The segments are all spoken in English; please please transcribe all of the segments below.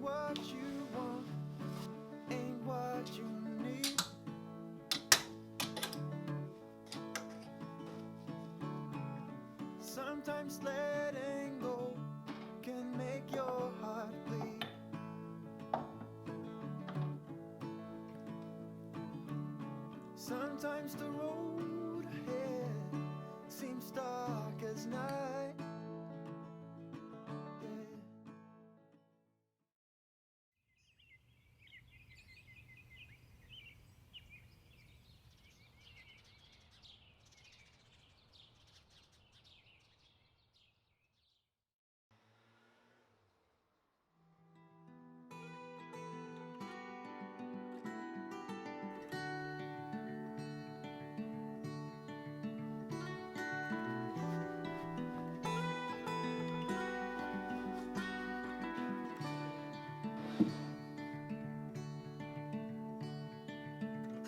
what you want ain't what you need. Sometimes letting go can make your heart bleed. Sometimes the road ahead seems dark as night.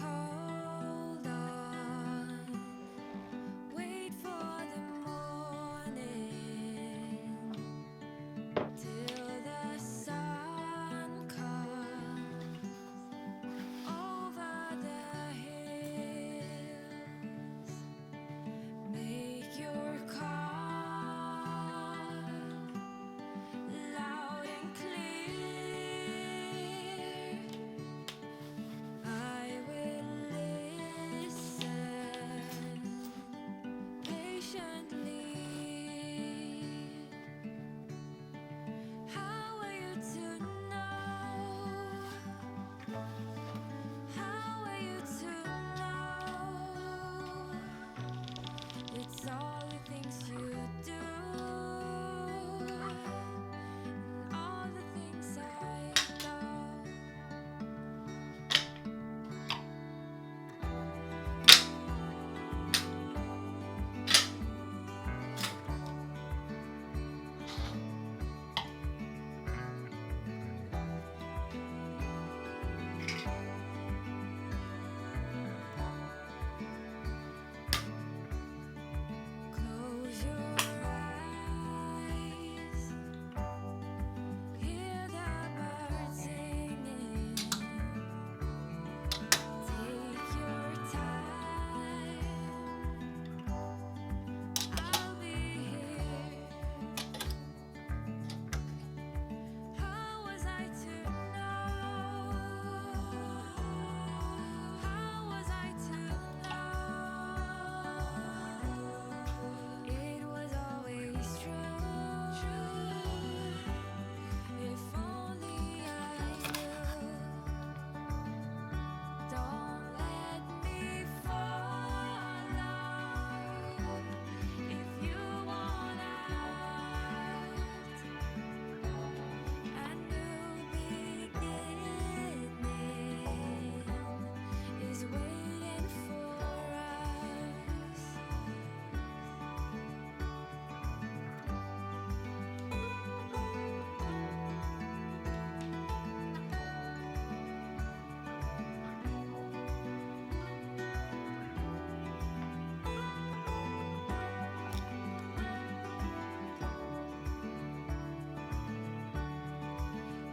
Hold on, wait for the morning till the sun comes over the hills. Make your call loud and clear. I will listen patiently. How are you to know? How are you to know? It's all the things you do, and all the things I know. Close your eyes, hear the birds singing. Take your time, I'll be here. How was I to know? How was I to know? It was always true. If only I knew. Don't let me follow. If you want out, a new beginning is waiting for us.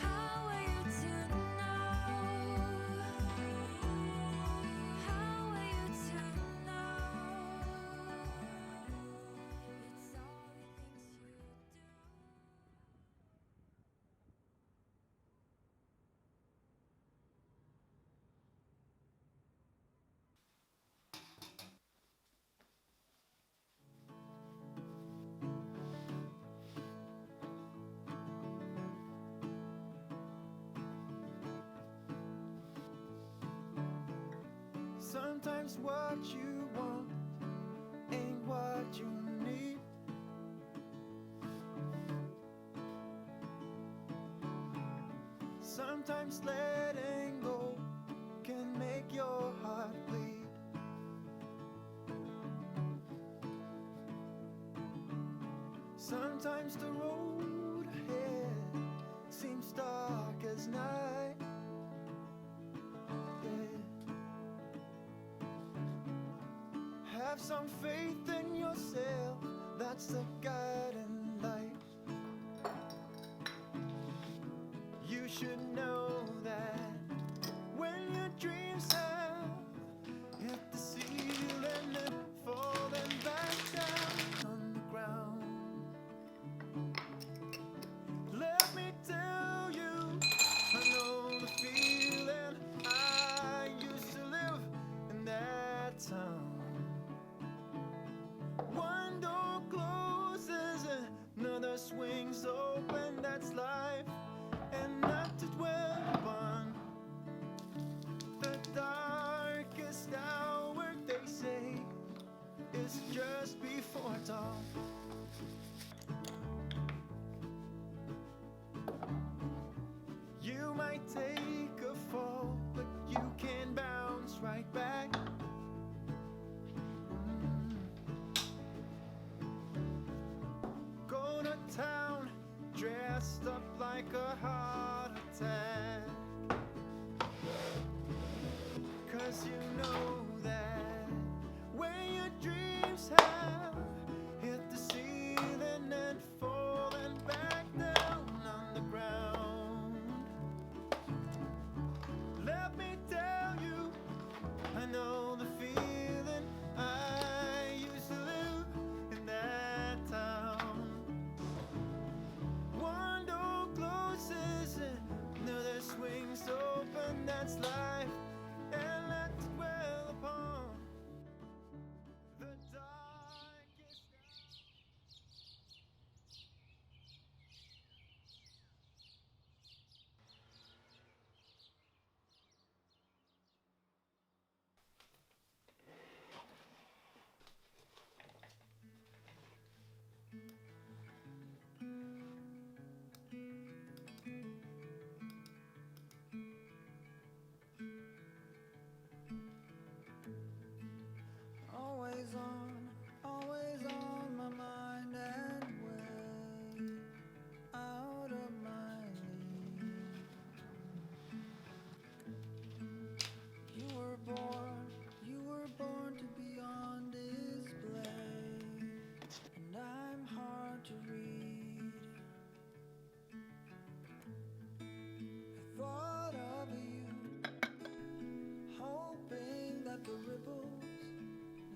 How are you to know? How are you to know? It's all the things you do. Sometimes what you want ain't what you need. Sometimes letting go can make your heart bleed. Sometimes the road ahead seems dark as night. Have some faith in yourself, that's the guiding light. You should know that when your dreams have hit the ceiling and falling back down on the ground, let me tell you, I know the feeling. I used to live in that town. One door closes, another swings open. That's life, and not to dwell upon the darkest hour. They say is just before dawn. You might take a fall, but you can bounce right back. Go to town dressed up like a heart attack, 'cause you know that when your dreams have hit the ceiling and falling back down on the ground, let me tell you, I know the feeling. I used to live in that town. One door closes, another swings open. That's life, and let's dwell upon the darkest. Always on my mind and way out of my league. You were born to be on display, and I'm hard to read. I thought of you, hoping that the ripples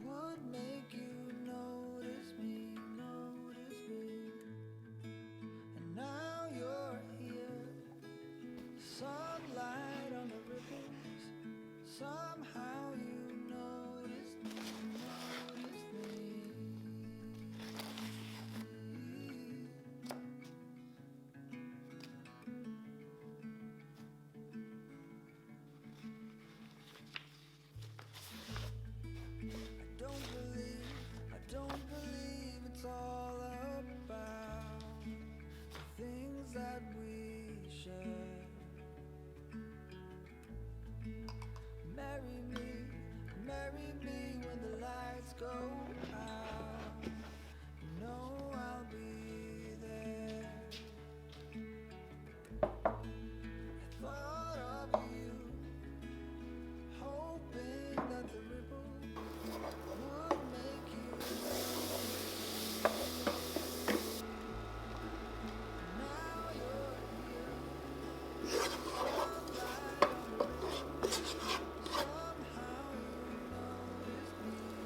would make you notice me. And now you're here, sunlight on the ripples. Somehow you notice me. I don't believe it's all about the things that we share. Marry me when the lights go out. You know I'll be there. I thought of you, hoping that the ripple would make you. Now you're here, sunlight on the ripples. Somehow you notice me.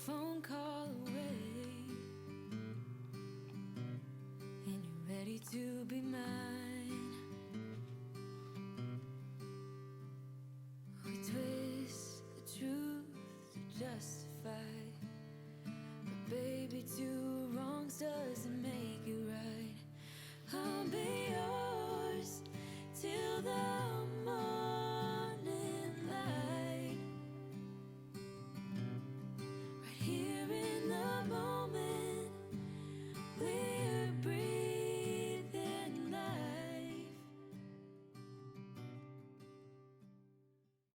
phone call away, and you're ready to be mine.